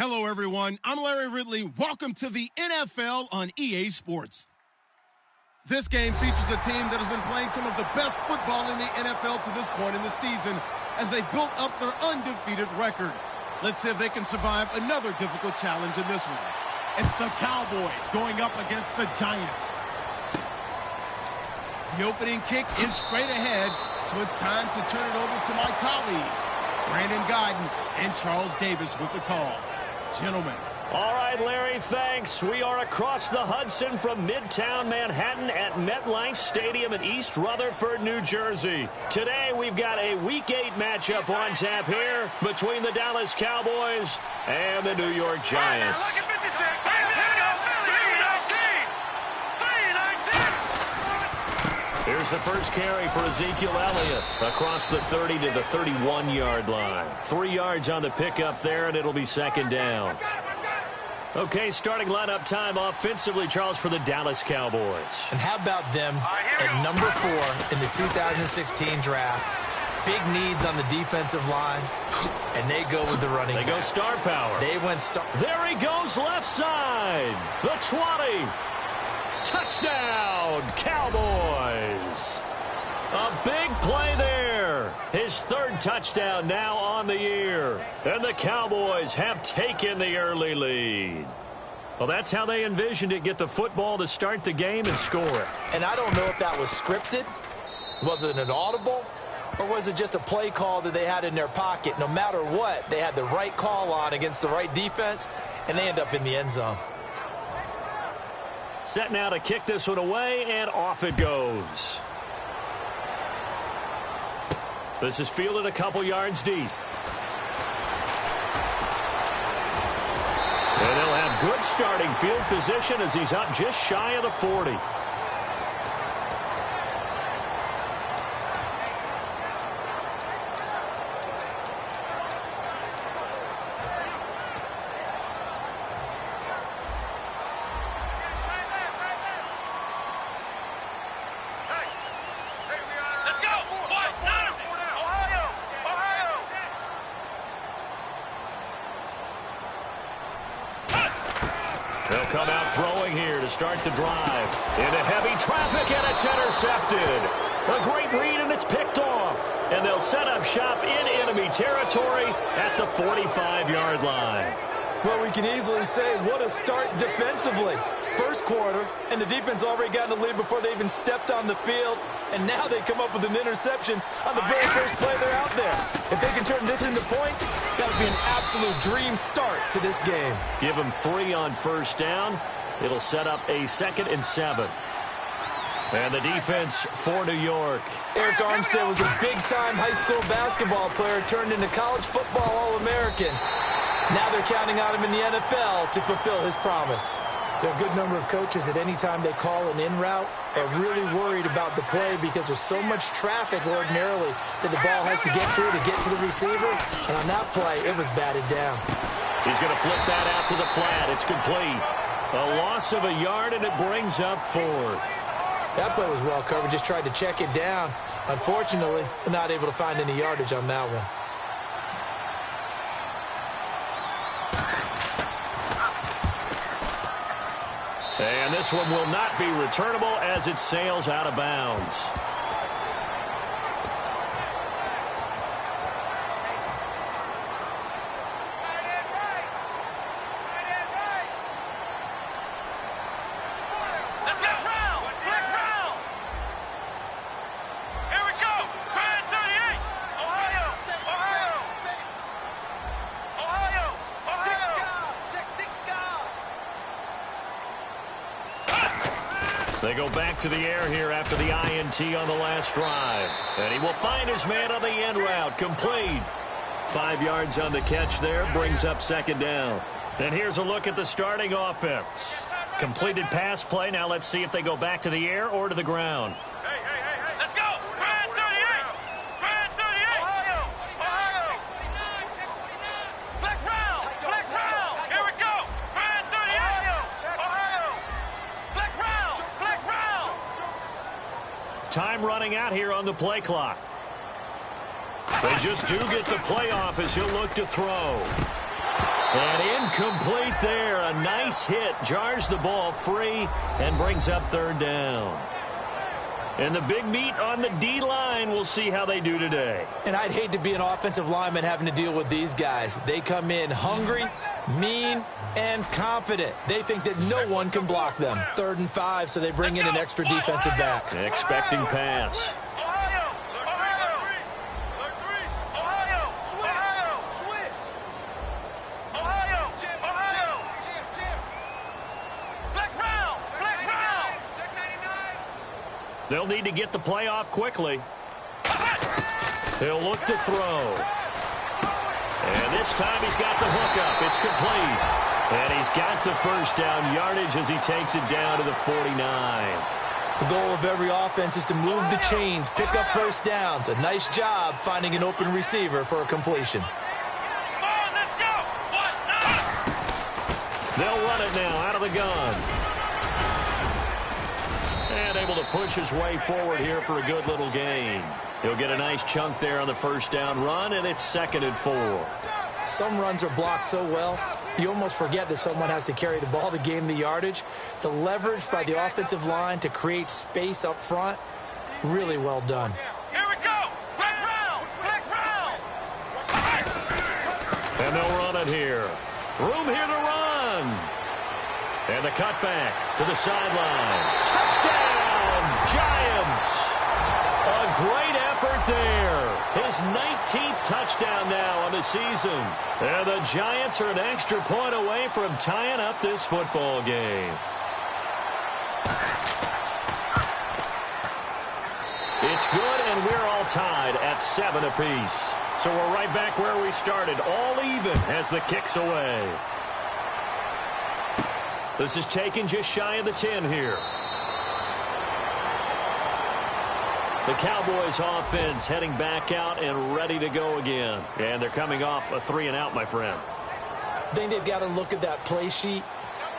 Hello, everyone. I'm Larry Ridley. Welcome to the NFL on EA Sports. This game features a team that has been playing some of the best football in the NFL to this point in the season as they built up their undefeated record. Let's see if they can survive another difficult challenge in this one. It's the Cowboys going up against the Giants. The opening kick is straight ahead, so it's time to turn it over to my colleagues, Brandon Godden and Charles Davis with the call. Gentlemen. All right, Larry, thanks. We are across the Hudson from Midtown Manhattan at MetLife Stadium in East Rutherford, New Jersey. Today, we've got a Week 8 matchup on tap here between the Dallas Cowboys and the New York Giants. Here's the first carry for Ezekiel Elliott across the 30 to the 31-yard line. 3 yards on the pickup there, and it'll be second down. Okay, starting lineup time offensively, Charles, for the Dallas Cowboys. And how about them at number 4 in the 2016 draft? Big needs on the defensive line, and they go with the running back. They go star power. They went star. There he goes, left side. The 20. Touchdown, Cowboys. A big play there. His third touchdown now on the year. And the Cowboys have taken the early lead. Well, that's how they envisioned it. Get the football to start the game and score it. And I don't know if that was scripted. Was it an audible? Or was it just a play call that they had in their pocket? No matter what, they had the right call on against the right defense, and they end up in the end zone. Set now to kick this one away, and off it goes. This is fielded a couple yards deep. And they'll have good starting field position as he's up just shy of the 40. They'll come out throwing here to start the drive. Into heavy traffic, and it's intercepted. A great read, and it's picked off. And they'll set up shop in enemy territory at the 45-yard line. Well, we can easily say what a start defensively. First quarter, and the defense already got in the lead before they even stepped on the field. And now they come up with an interception on the very first play they're out there. If they can turn this into points, that would be an absolute dream start to this game. Give them 3 on first down. It'll set up a 2nd and 7. And the defense for New York. Eric Armstead was a big-time high school basketball player turned into college football All-American. Now they're counting on him in the NFL to fulfill his promise. There are a good number of coaches that any time they call an in route are really worried about the play because there's so much traffic ordinarily that the ball has to get through to get to the receiver. And on that play, it was batted down. He's going to flip that out to the flat. It's complete. A loss of a yard, and it brings up 4th. That play was well covered. Just tried to check it down. Unfortunately, not able to find any yardage on that one. And this one will not be returnable as it sails out of bounds. They go back to the air here after the INT on the last drive. And he will find his man on the end route. Complete. 5 yards on the catch there. Brings up 2nd down. And here's a look at the starting offense. Completed pass play. Now let's see if they go back to the air or to the ground. Let's go. Brand 38. Brand 38. Ohio. Flex round. Flex round. Here we go. Brand 38. Ohio. Flex round. Flex round. Time running out here on the play clock. They just do get the play off as he'll look to throw. And incomplete there. A nice hit. Jars the ball free and brings up third down. And the big meat on the D-line, we'll see how they do today. And I'd hate to be an offensive lineman having to deal with these guys. They come in hungry, mean, and confident. They think that no one can block them. 3rd and 5, so they bring in an extra defensive back. Expecting pass. They'll need to get the play off quickly. He'll look to throw. And this time he's got the hookup. It's complete. And he's got the first down yardage as he takes it down to the 49. The goal of every offense is to move the chains, pick up first downs. A nice job finding an open receiver for a completion. They'll run it now out of the gun. And able to push his way forward here for a good little gain. He'll get a nice chunk there on the first down run, and it's 2nd and 4. Some runs are blocked so well, you almost forget that someone has to carry the ball to gain the yardage. The leverage by the offensive line to create space up front, really well done. Here we go. Black round. And they'll run it here. Room here to run. And the cutback to the sideline. Touchdown, Giants. A great effort there. His 19th touchdown now on the season. And the Giants are an extra point away from tying up this football game. It's good, and we're all tied at 7 apiece. So we're right back where we started, all even as the kick's away. This is taken just shy of the 10 here. The Cowboys offense heading back out and ready to go again. And they're coming off a 3-and-out, my friend. I think they've got to look at that play sheet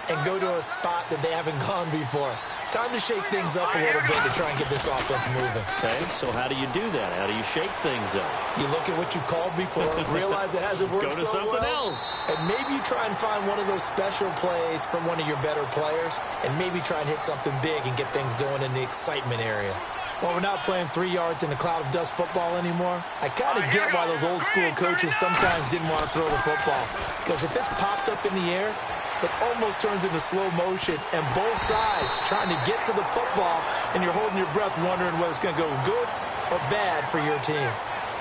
and go to a spot that they haven't gone before. Time to shake things up a little bit to try and get this offense moving. Okay, so how do you do that? How do you shake things up? You look at what you've called before, realize it hasn't worked Go to so something well, else. and maybe you try and find one of those special plays from one of your better players, and maybe try and hit something big and get things going in the excitement area. Well, we're not playing 3 yards in a cloud of dust football anymore. I kind of get why those old school coaches sometimes didn't want to throw the football, because if it's popped up in the air, it almost turns into slow motion, and both sides trying to get to the football, and you're holding your breath wondering whether it's going to go good or bad for your team.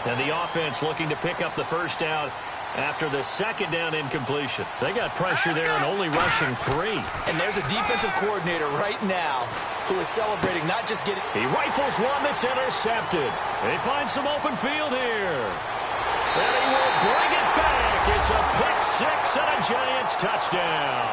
And the offense looking to pick up the first down after the 2nd down incompletion. They got pressure there and only rushing 3. And there's a defensive coordinator right now who is celebrating, not just getting... He rifles one that's intercepted. They find some open field here. And he will bring it back. It's a pick 6 and a Giants touchdown.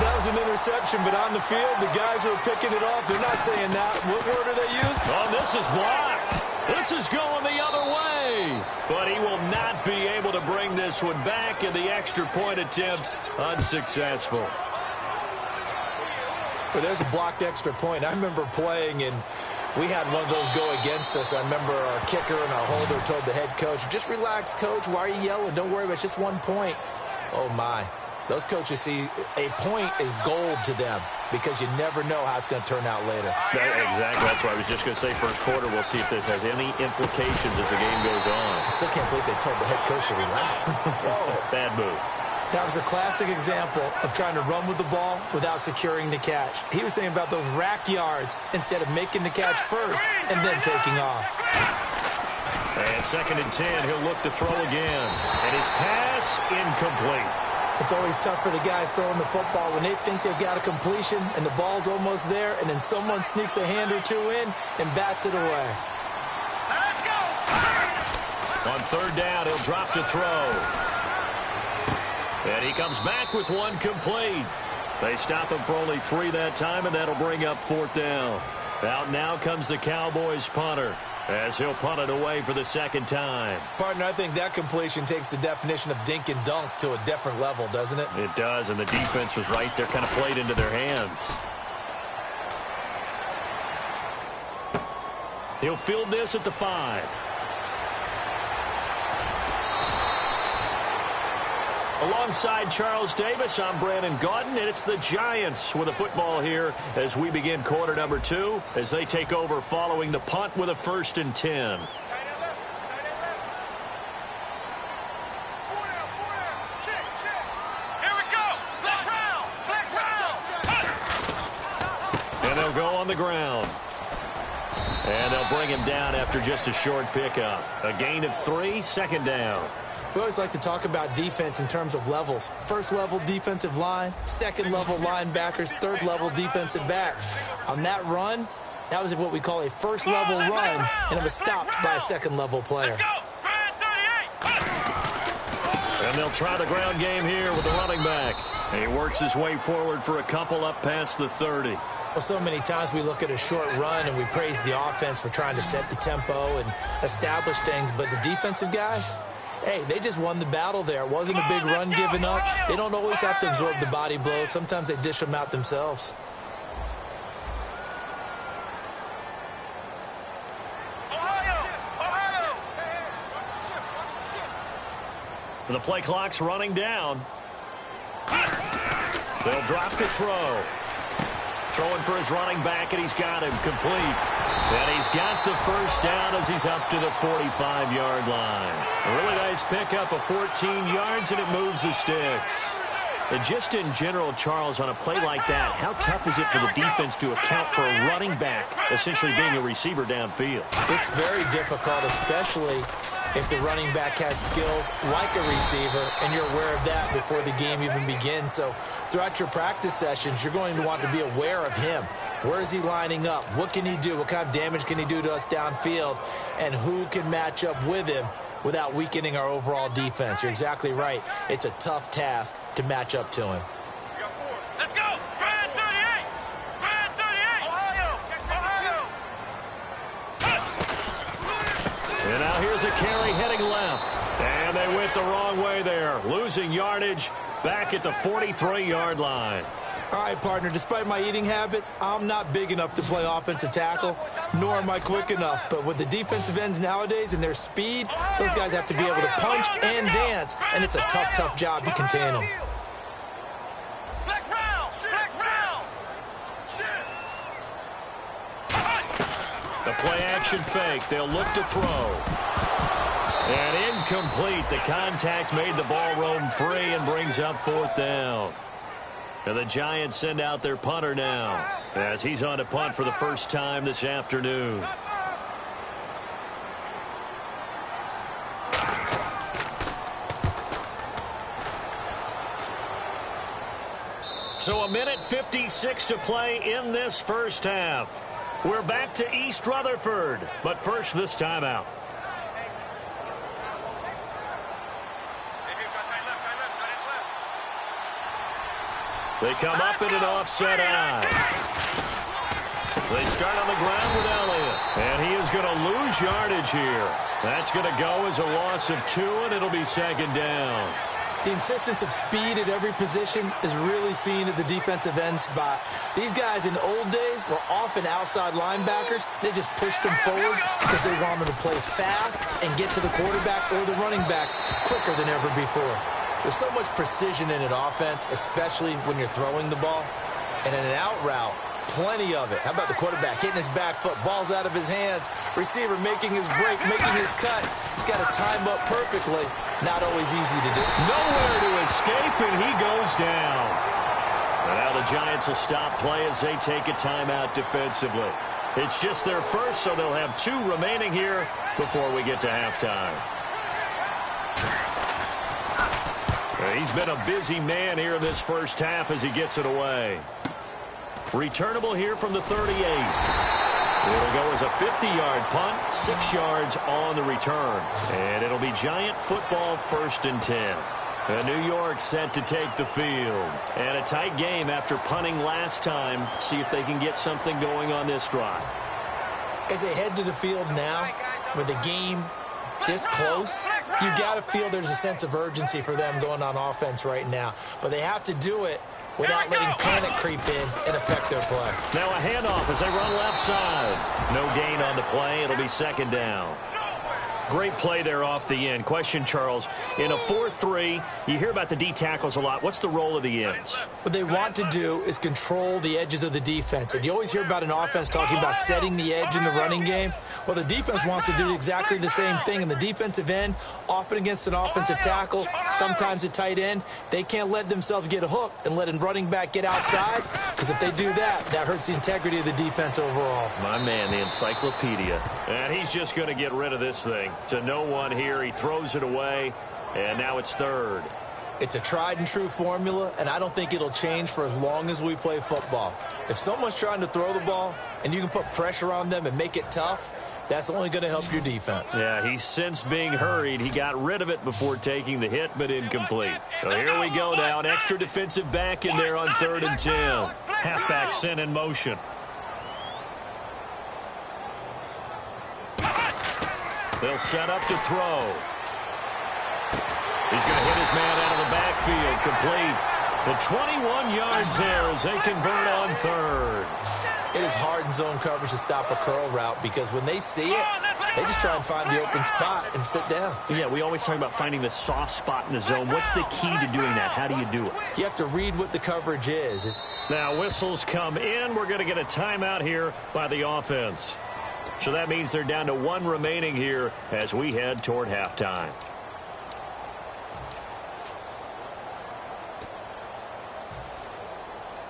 That was an interception, but on the field, the guys who are picking it off, they're not saying that. What word do they use? Oh, this is blocked. This is going the other way. But he will not be able to bring this one back, and the extra point attempt unsuccessful. So there's a blocked extra point. I remember playing, and we had one of those go against us. I remember our kicker and our holder told the head coach, just relax, coach. Why are you yelling? Don't worry about it. It's just 1 point. Oh, my. Those coaches see a point is gold to them because you never know how it's going to turn out later. Exactly. That's why I was just going to say first quarter. We'll see if this has any implications as the game goes on. I still can't believe they told the head coach to relax. Whoa. Bad move. That was a classic example of trying to run with the ball without securing the catch. He was thinking about those rack yards instead of making the catch first and then taking off. And 2nd and 10, he'll look to throw again. And his pass incomplete. It's always tough for the guys throwing the football when they think they've got a completion and the ball's almost there, and then someone sneaks a hand or two in and bats it away. Let's go. On 3rd down, he'll drop to throw. And he comes back with one complete. They stop him for only 3 that time, and that'll bring up 4th down. Out now comes the Cowboys punter as he'll punt it away for the 2nd time. Partner, I think that completion takes the definition of dink and dunk to a different level, doesn't it? It does, and the defense was right there, kind of played into their hands. He'll field this at the 5. Alongside Charles Davis, I'm Brandon Gaudin, and it's the Giants with a football here as we begin quarter number 2 as they take over following the punt with a 1st and 10. Here we go. Black round. And they'll go on the ground. And they'll bring him down after just a short pickup. A gain of 3, 2nd down. We always like to talk about defense in terms of levels. 1st level defensive line, 2nd level linebackers, 3rd level defensive backs. On that run, that was what we call a 1st level run, and it was stopped by a 2nd level player. And they'll try the ground game here with the running back. He works his way forward for a couple up past the 30. Well, so many times we look at a short run and we praise the offense for trying to set the tempo and establish things, but the defensive guys, hey, they just won the battle there. It wasn't a big run given up. They don't always have to absorb the body blows. Sometimes they dish them out themselves. And the play clock's running down. They'll drop to throw. Throwing for his running back, and he's got him complete. And he's got the 1st down as he's up to the 45-yard line. A really nice pickup of 14 yards, and it moves the sticks. And just in general, Charles, on a play like that, how tough is it for the defense to account for a running back essentially being a receiver downfield? It's very difficult, especially if the running back has skills like a receiver, and you're aware of that before the game even begins. So throughout your practice sessions, you're going to want to be aware of him. Where is he lining up? What can he do? What kind of damage can he do to us downfield? And who can match up with him without weakening our overall defense? You're exactly right. It's a tough task to match up to him. Let's go. Brand 38. Brand 38. Ohio. And now here's a carry heading left. And they went the wrong way there, losing yardage back at the 43-yard line. All right, partner, despite my eating habits, I'm not big enough to play offensive tackle, nor am I quick enough. But with the defensive ends nowadays and their speed, those guys have to be able to punch and dance, and it's a tough, tough job to contain them. Black round. The play-action fake. They'll look to throw. And incomplete. The contact made the ball roam free and brings up 4th down. And the Giants send out their punter now as he's on to punt for the 1st time this afternoon. So 1:56 to play in this 1st half. We're back to East Rutherford, but first this timeout. They come up in an offset eye. They start on the ground with Elliott. And he is going to lose yardage here. That's going to go as a loss of 2, and it'll be 2nd down. The insistence of speed at every position is really seen at the defensive end spot. These guys in old days were often outside linebackers. They just pushed them forward because they wanted to play fast and get to the quarterback or the running backs quicker than ever before. There's so much precision in an offense, especially when you're throwing the ball. And in an out route, plenty of it. How about the quarterback hitting his back foot, ball's out of his hands, receiver making his break, making his cut. He's got to time up perfectly. Not always easy to do. Nowhere to escape, and he goes down. And now the Giants will stop play as they take a timeout defensively. It's just their 1st, so they'll have 2 remaining here before we get to halftime. He's been a busy man here in this 1st half as he gets it away. Returnable here from the 38. It'll go as a 50-yard punt, 6 yards on the return. And it'll be Giant football 1st and 10. And New York set to take the field. And a tight game after punting last time. See if they can get something going on this drive. As they head to the field now, with the game this close, you got to feel there's a sense of urgency for them going on offense right now. But they have to do it without letting panic creep in and affect their play. Now a handoff as they run left side. No gain on the play. It'll be 2nd down. Great play there off the end. Question, Charles, in a 4-3, you hear about the D tackles a lot. What's the role of the ends? What they want to do is control the edges of the defense. And you always hear about an offense talking about setting the edge in the running game. Well, the defense wants to do exactly the same thing. And the defensive end, often against an offensive tackle, sometimes a tight end, they can't let themselves get hooked and let a running back get outside. Because if they do that, that hurts the integrity of the defense overall. My man, the encyclopedia. And he's just going to get rid of this thing. To no one here. He throws it away, and now it's third. It's a tried-and-true formula, and I don't think it'll change for as long as we play football. If someone's trying to throw the ball and you can put pressure on them and make it tough, that's only going to help your defense. Yeah, he's sensed being hurried. He got rid of it before taking the hit, but incomplete. So here we go now. An extra defensive back in there on 3rd and 10. Halfback sent in motion. They'll set up to throw. He's going to hit his man out of the backfield. Complete. The 21 yards there as they convert on 3rd. It is hard in zone coverage to stop a curl route because when they see it, they just try and find the open spot and sit down. Yeah, we always talk about finding the soft spot in the zone. What's the key to doing that? How do you do it? You have to read what the coverage is. Now whistles come in. We're going to get a timeout here by the offense. So that means they're down to 1 remaining here as we head toward halftime.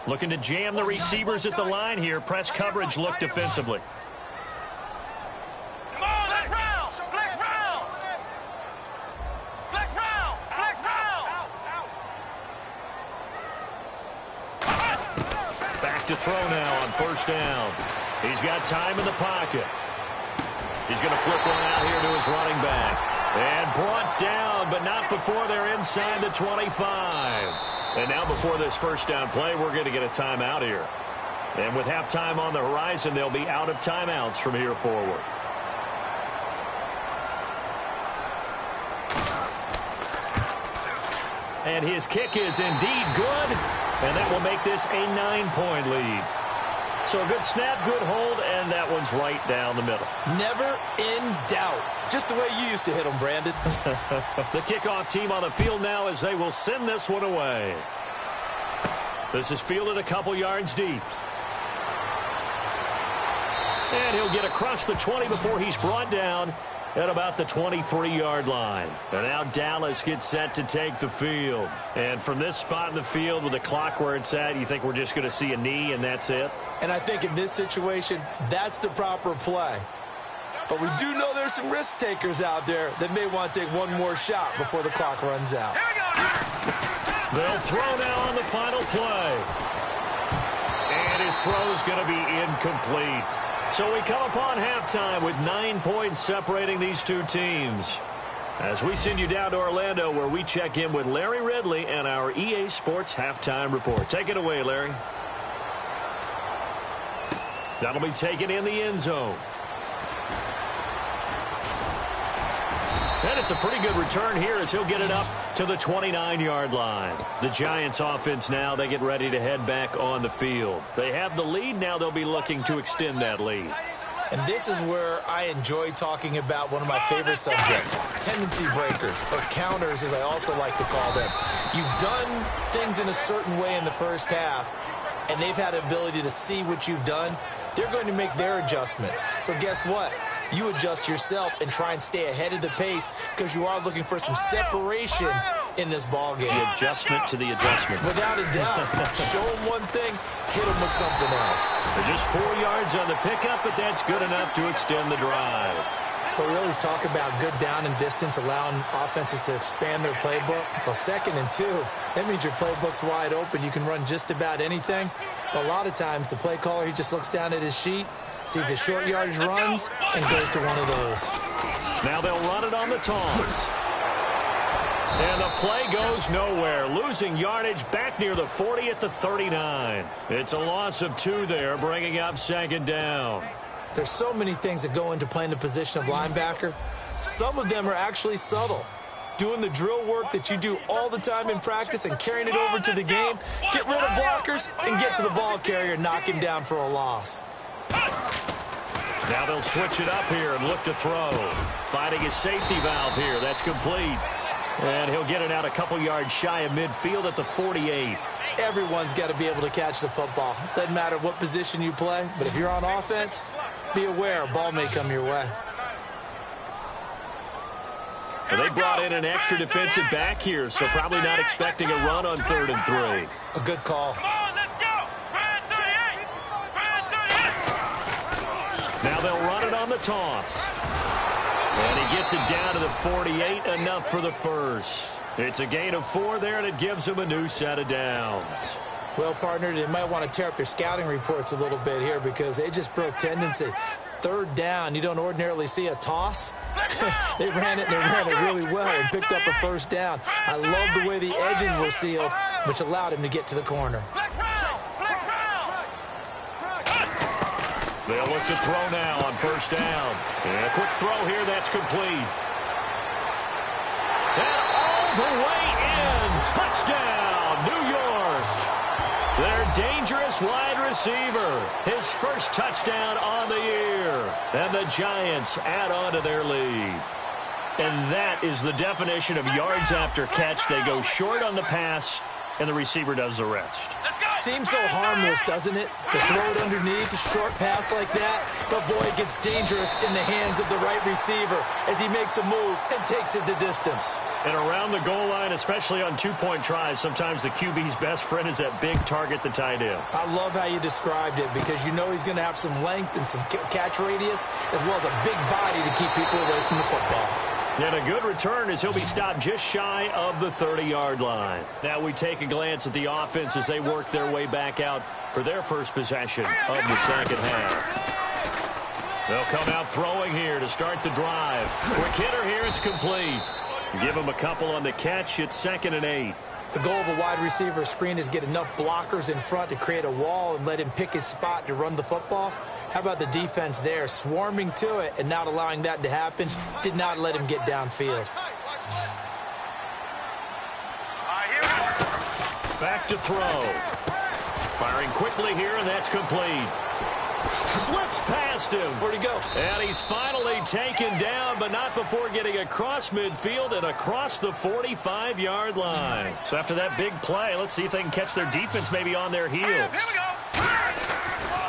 Looking to jam the receivers at the line here. Press coverage look defensively. Come on, flex round, flex round. Flex round, flex round. Back to throw now on 1st down. He's got time in the pocket. He's going to flip one out here to his running back. And brought down, but not before they're inside the 25. And now before this 1st down play, we're going to get a timeout here. And with halftime on the horizon, they'll be out of timeouts from here forward. And his kick is indeed good. And that will make this a 9-point lead. So a good snap, good hold, and that one's right down the middle. Never in doubt. Just the way you used to hit them, Brandon. The kickoff team on the field now as they will send this one away. This is fielded a couple yards deep. And he'll get across the 20 before he's brought down at about the 23-yard line. And now Dallas gets set to take the field. And from this spot in the field with the clock where it's at, you think we're just going to see a knee and that's it? And I think in this situation, that's the proper play. But we do know there's some risk takers out there that may want to take one more shot before the clock runs out. They'll throw now on the final play. And his throw's going to be incomplete. So we come upon halftime with 9 points separating these two teams. As we send you down to Orlando where we check in with Larry Ridley and our EA Sports Halftime Report. Take it away, Larry. That'll be taken in the end zone. And it's a pretty good return here as he'll get it up to the 29-yard line. The Giants offense now, they get ready to head back on the field. They have the lead. Now they'll be looking to extend that lead. And this is where I enjoy talking about one of my favorite subjects, tendency breakers, or counters as I also like to call them. You've done things in a certain way in the first half, and they've had the ability to see what you've done. They're going to make their adjustments. So guess what? You adjust yourself and try and stay ahead of the pace because you are looking for some separation in this ball game. The adjustment to the adjustment. Without a doubt. Show them one thing, hit them with something else. They're just 4 yards on the pickup, but that's good enough to extend the drive. But we always talk about good down and distance, allowing offenses to expand their playbook. Well, 2nd and 2, that means your playbook's wide open. You can run just about anything. But a lot of times, the play caller, he just looks down at his sheet, sees the short yardage runs, and goes to one of those. Now they'll run it on the toss. And the play goes nowhere. Losing yardage back near the 40 at the 39. It's a loss of 2 there, bringing up 2nd down. There's so many things that go into playing the position of linebacker. Some of them are actually subtle. Doing the drill work that you do all the time in practice and carrying it over to the game. Get rid of blockers and get to the ball carrier and knock him down for a loss. Now they'll switch it up here and look to throw. Finding his safety valve here. That's complete. And he'll get it out a couple yards shy of midfield at the 48. Everyone's got to be able to catch the football. Doesn't matter what position you play, but if you're on offense, be aware a ball may come your way. Well, they brought in an extra defensive back here, so probably not expecting a run on 3rd and 3. A good call. Come on, let's go. Brand 38. Brand 38. Now they'll run it on the toss. And he gets it down to the 48, enough for the first. It's a gain of 4 there, and it gives him a new set of downs. Well, partner, they might want to tear up their scouting reports a little bit here because they just broke tendency. 3rd down, you don't ordinarily see a toss. They ran it, and they ran it really well and picked up a 1st down. I love the way the edges were sealed, which allowed him to get to the corner. They'll look to throw now on 1st down. And a quick throw here, that's complete. And all the way in. Touchdown, New York. Their dangerous wide receiver. His first touchdown on the year. And the Giants add on to their lead. And that is the definition of yards after catch. They go short on the pass, and the receiver does the rest. Seems so harmless, doesn't it? To throw it underneath, a short pass like that. But, boy, it gets dangerous in the hands of the right receiver as he makes a move and takes it the distance. And around the goal line, especially on 2-point tries, sometimes the QB's best friend is that big target, the tight end. I love how you described it because you know he's going to have some length and some catch radius as well as a big body to keep people away from the football. And a good return as he'll be stopped just shy of the 30-yard line. Now we take a glance at the offense as they work their way back out for their first possession of the second half. They'll come out throwing here to start the drive. Quick hitter here, it's complete. Give him a couple on the catch. It's 2nd and 8. The goal of a wide receiver screen is get enough blockers in front to create a wall and let him pick his spot to run the football. How about the defense there, swarming to it and not allowing that to happen? Did not let him get downfield. Back to throw. Firing quickly here, and that's complete. Slips past him. Where'd he go? And he's finally taken down, but not before getting across midfield and across the 45-yard line. So after that big play, let's see if they can catch their defense maybe on their heels. Here we go.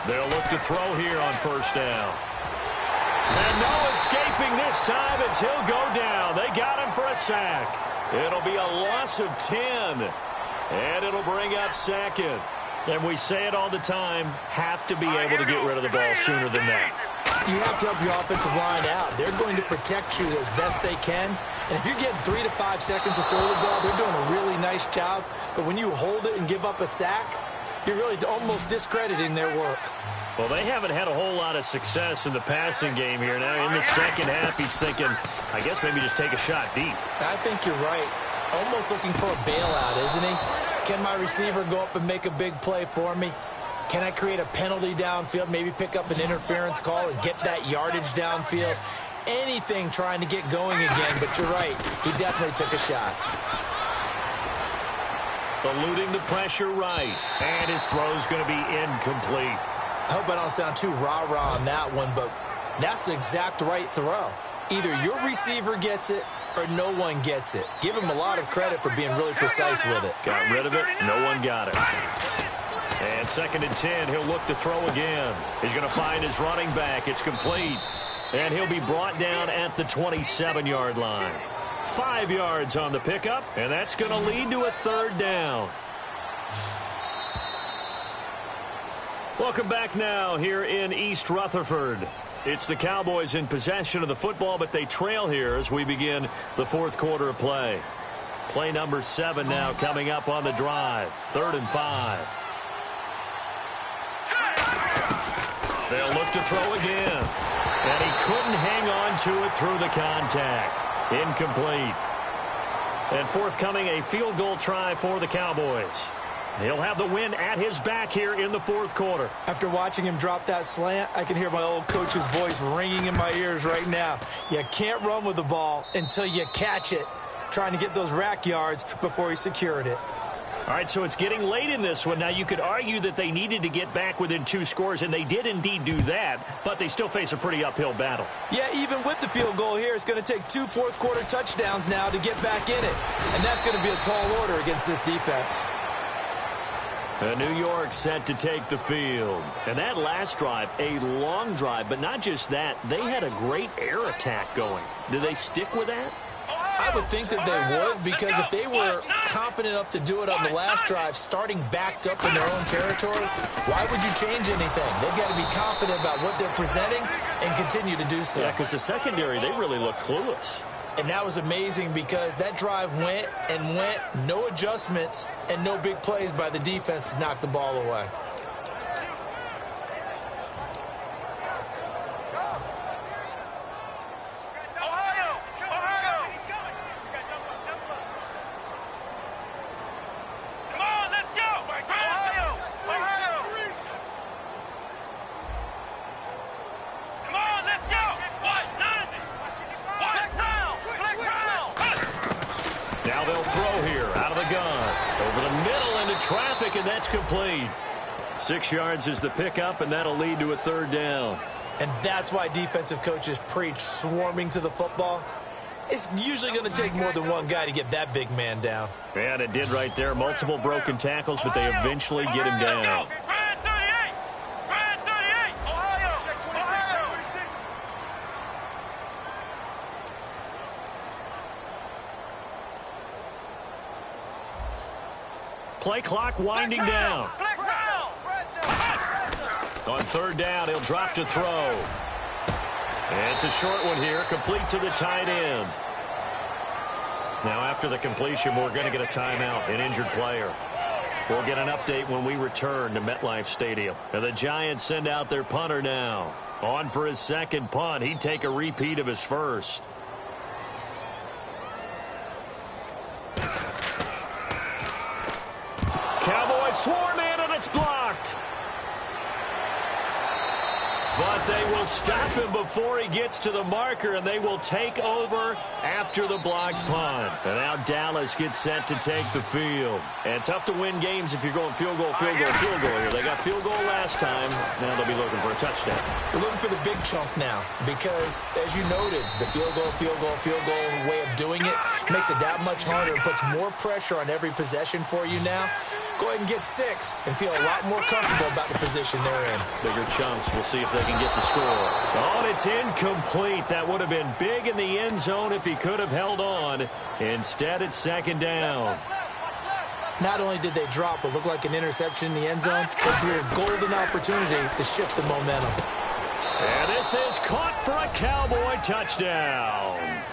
They'll look to throw here on 1st down. And no escaping this time as he'll go down. They got him for a sack. It'll be a loss of 10. And it'll bring up 2nd. And we say it all the time, have to be able to get rid of the ball sooner than that. You have to help your offensive line out. They're going to protect you as best they can. And if you're getting 3 to 5 seconds to throw the ball, they're doing a really nice job. But when you hold it and give up a sack, you're really almost discrediting their work. Well, they haven't had a whole lot of success in the passing game here. Now, in the second half, he's thinking, I guess maybe just take a shot deep. I think you're right. Almost looking for a bailout, isn't he? Can my receiver go up and make a big play for me? Can I create a penalty downfield, maybe pick up an interference call and get that yardage downfield? Anything trying to get going again, but you're right. He definitely took a shot. Eluding the pressure right. And his throw's going to be incomplete. I hope I don't sound too rah-rah on that one, but that's the exact right throw. Either your receiver gets it or no one gets it. Give him a lot of credit for being really precise with it. Got rid of it. No one got it. And 2nd and 10. He'll look to throw again. He's going to find his running back. It's complete. And he'll be brought down at the 27-yard line. 5 yards on the pickup, and that's going to lead to a 3rd down. Welcome back now here in East Rutherford. It's the Cowboys in possession of the football, but they trail here as we begin the 4th quarter of play. Play number 7 now coming up on the drive. 3rd and 5. They'll look to throw again. And he couldn't hang on to it through the contact. Incomplete. And forthcoming, a field goal try for the Cowboys. He'll have the win at his back here in the 4th quarter. After watching him drop that slant, I can hear my old coach's voice ringing in my ears right now. You can't run with the ball until you catch it, trying to get those rack yards before he secured it. All right, so it's getting late in this one. Now, you could argue that they needed to get back within 2 scores, and they did indeed do that, but they still face a pretty uphill battle. Yeah, even with the field goal here, it's going to take 2 fourth-quarter touchdowns now to get back in it. And that's going to be a tall order against this defense. New York set to take the field. And that last drive, a long drive, but not just that. They had a great air attack going. Do they stick with that? I would think that they would, because if they were confident enough to do it on the last drive, starting backed up in their own territory, why would you change anything? They've got to be confident about what they're presenting and continue to do so. Yeah, because the secondary, they really look clueless. And that was amazing because that drive went and went, no adjustments and no big plays by the defense to knock the ball away. Now they'll throw here out of the gun. Over the middle into traffic, and that's complete. 6 yards is the pickup, and that'll lead to a 3rd down. And that's why defensive coaches preach swarming to the football. It's usually going to take more than one guy to get that big man down. And it did right there. Multiple broken tackles, but they eventually get him down. Play clock winding down. On 3rd down, he'll drop to throw. And it's a short one here, complete to the tight end. Now after the completion, we're going to get a timeout, an injured player. We'll get an update when we return to MetLife Stadium. And the Giants send out their punter now. On for his 2nd punt. He'd take a repeat of his first. Cowboys swarm in, and it's blocked. But they will stop him before he gets to the marker, and they will take over after the blocked punt. And now Dallas gets set to take the field. And tough to win games if you're going field goal, field goal, field goal here. They got field goal last time. Now they'll be looking for a touchdown. They're looking for the big chunk now because, as you noted, the field goal way of doing it makes it that much harder and puts more pressure on every possession for you now. Go ahead and get 6 and feel a lot more comfortable about the position they're in. Bigger chunks. We'll see if they can get the score. Oh, it's incomplete. That would have been big in the end zone if he could have held on. Instead, it's 2nd down. Not only did they drop what looked like an interception in the end zone, they threw a golden opportunity to shift the momentum. And this is caught for a Cowboy touchdown.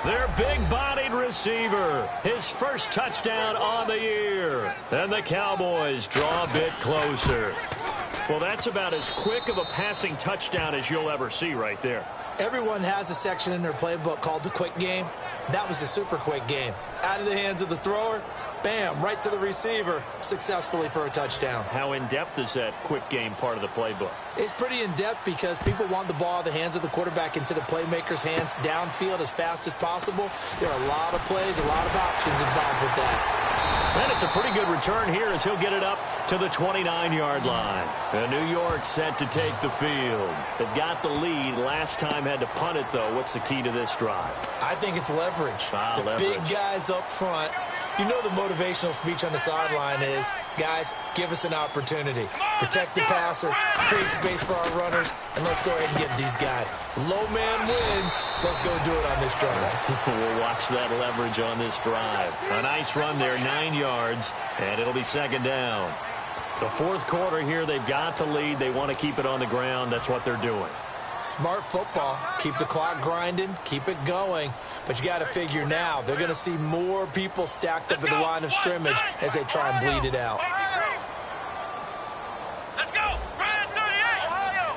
Their big-bodied receiver, his first touchdown on the year. And the Cowboys draw a bit closer. Well, that's about as quick of a passing touchdown as you'll ever see right there. Everyone has a section in their playbook called the quick game. That was a super quick game. Out of the hands of the thrower, bam, right to the receiver, successfully for a touchdown. How in-depth is that quick game part of the playbook? It's pretty in-depth because people want the ball out of the hands of the quarterback into the playmaker's hands downfield as fast as possible. There are a lot of plays, a lot of options involved with that. And it's a pretty good return here as he'll get it up to the 29-yard line. And New York set to take the field. They've got the lead. Last time had to punt it, though. What's the key to this drive? I think it's leverage. Big guys up front. You know the motivational speech on the sideline is, guys, give us an opportunity. Protect the passer, create space for our runners, and let's go ahead and get these guys. Low man wins. Let's go do it on this drive. We'll watch that leverage on this drive. A nice run there, 9 yards, and it'll be 2nd down. The 4th quarter here, they've got the lead. They want to keep it on the ground. That's what they're doing. Smart football. Keep the clock grinding. Keep it going. But you got to figure now, they're going to see more people stacked up at the line of scrimmage as they try and bleed it out. Let's go! Brand 38! Ohio!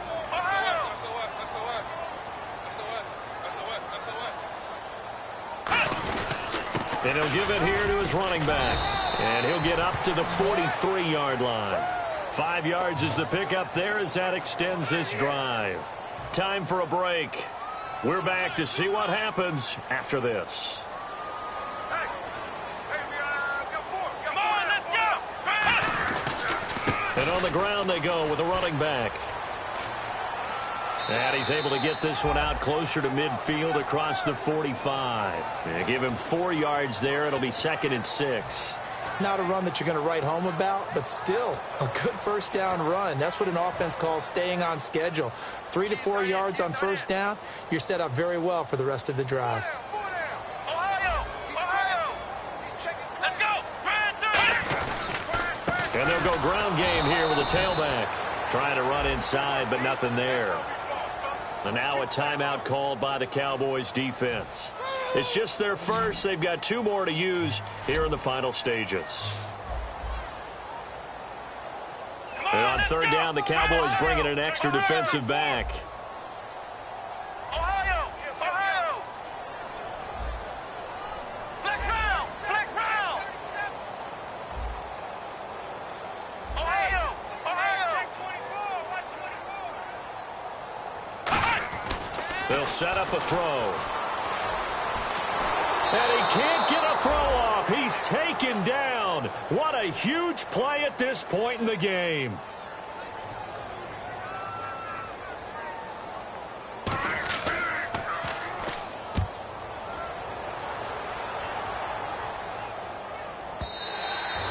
And he'll give it here to his running back. And he'll get up to the 43-yard line. 5 yards is the pickup there as that extends this drive. Time for a break. We're back to see what happens after this. Come on, let's And on the ground they go with a running back. And he's able to get this one out closer to midfield across the 45. And give him 4 yards there. It'll be 2nd and 6. Not a run that you're going to write home about, but still a good first down run. That's what an offense calls staying on schedule. 3 to 4 yards on first down, you're set up very well for the rest of the drive. And they'll go ground game here with a tailback. Trying to run inside, but nothing there. And now a timeout called by the Cowboys defense. It's just their first. They've got 2 more to use here in the final stages. And on 3rd down, the Cowboys bring in an extra defensive back. They'll set up a throw. And he can't get a throw off. He's taken down. What a huge play at this point in the game.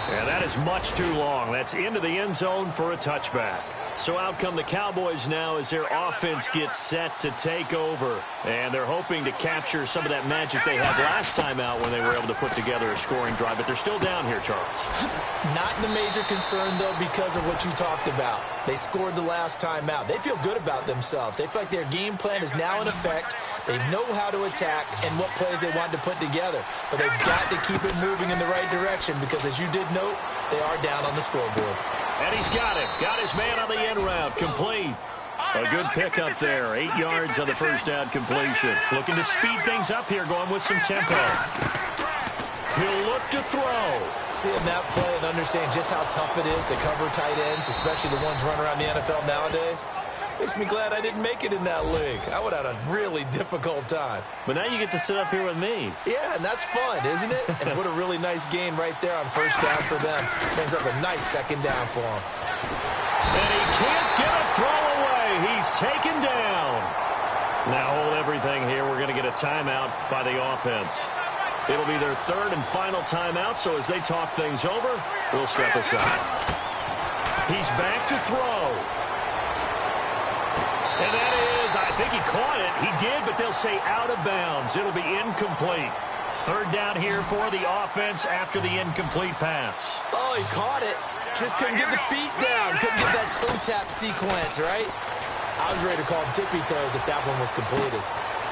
And that is much too long. That's into the end zone for a touchback. So out come the Cowboys now as their offense gets set to take over. And they're hoping to capture some of that magic they had last time out when they were able to put together a scoring drive. But they're still down here, Charles. Not the major concern, though, because of what you talked about. They scored the last time out. They feel good about themselves. They feel like their game plan is now in effect. They know how to attack and what plays they want to put together. But they've got to keep it moving in the right direction because, as you did note, they are down on the scoreboard. And he's got him. Got his man on the end route. Complete. A good pickup there. 8 yards on the first down completion. Looking to speed things up here, going with some tempo. He'll look to throw. Seeing that play and understanding just how tough it is to cover tight ends, especially the ones running around the NFL nowadays, makes me glad I didn't make it in that league. I would have had a really difficult time. But now you get to sit up here with me. Yeah, and that's fun, isn't it? And what a really nice gain right there on first down for them. Brings up a nice 2nd down for them. And he can't get a throw away. He's taken down. Now hold everything here. We're going to get a timeout by the offense. It'll be their 3rd and final timeout, so as they talk things over, we'll step aside. He's back to throw. And that is, I think he caught it. He did, but they'll say out of bounds. It'll be incomplete. 3rd down here for the offense after the incomplete pass. Oh, he caught it. Just couldn't get the feet down. Couldn't get that toe tap sequence, right? I was ready to call him tippy toes if that one was completed.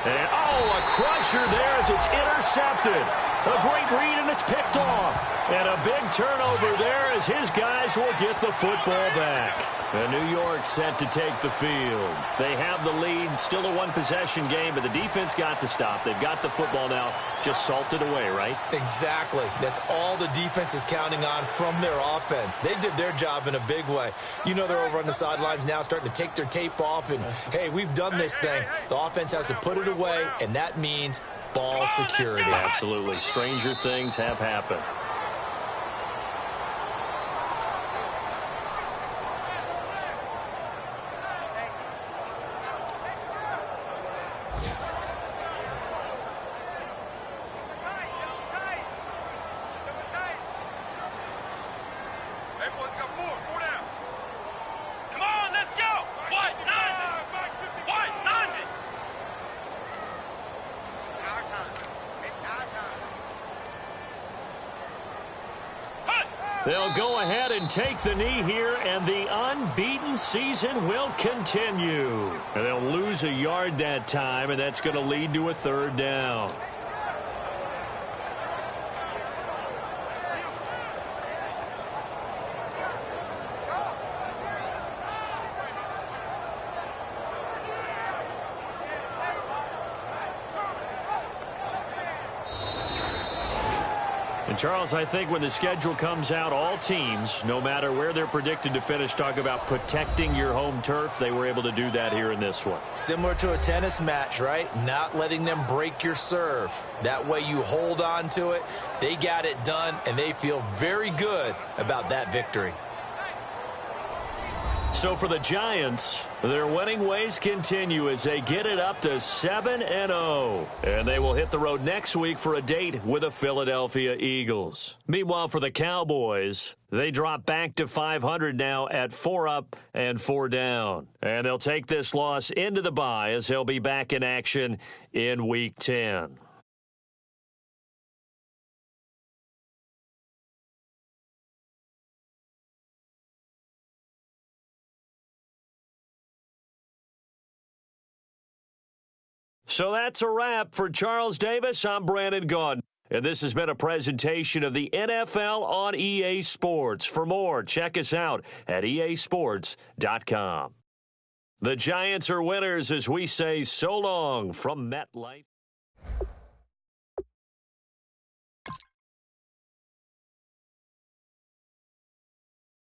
And, a crusher there as it's intercepted. A great read, and it's picked off. And a big turnover there as his guys will get the football back. And New York set to take the field. They have the lead. Still a one-possession game, but the defense got to stop. They've got the football now. Just salted away, right? Exactly. That's all the defense is counting on from their offense. They did their job in a big way. You know they're over on the sidelines now starting to take their tape off and, hey, we've done this thing. The offense has to put it away, and that means ball security. Absolutely. Stranger things have happened. They'll go ahead and take the knee here, and the unbeaten season will continue. And they'll lose a yard that time, and that's going to lead to a 3rd down. And, Charles, I think when the schedule comes out, all teams, no matter where they're predicted to finish, talk about protecting your home turf. They were able to do that here in this one. Similar to a tennis match, right? Not letting them break your serve. That way you hold on to it. They got it done, and they feel very good about that victory. So for the Giants, their winning ways continue as they get it up to 7-0. And they will hit the road next week for a date with the Philadelphia Eagles. Meanwhile, for the Cowboys, they drop back to 500 now at 4 up and 4 down. And they'll take this loss into the bye as they'll be back in action in Week 10. So that's a wrap. For Charles Davis, I'm Brandon Gaudin. And this has been a presentation of the NFL on EA Sports. For more, check us out at easports.com. The Giants are winners as we say so long from MetLife.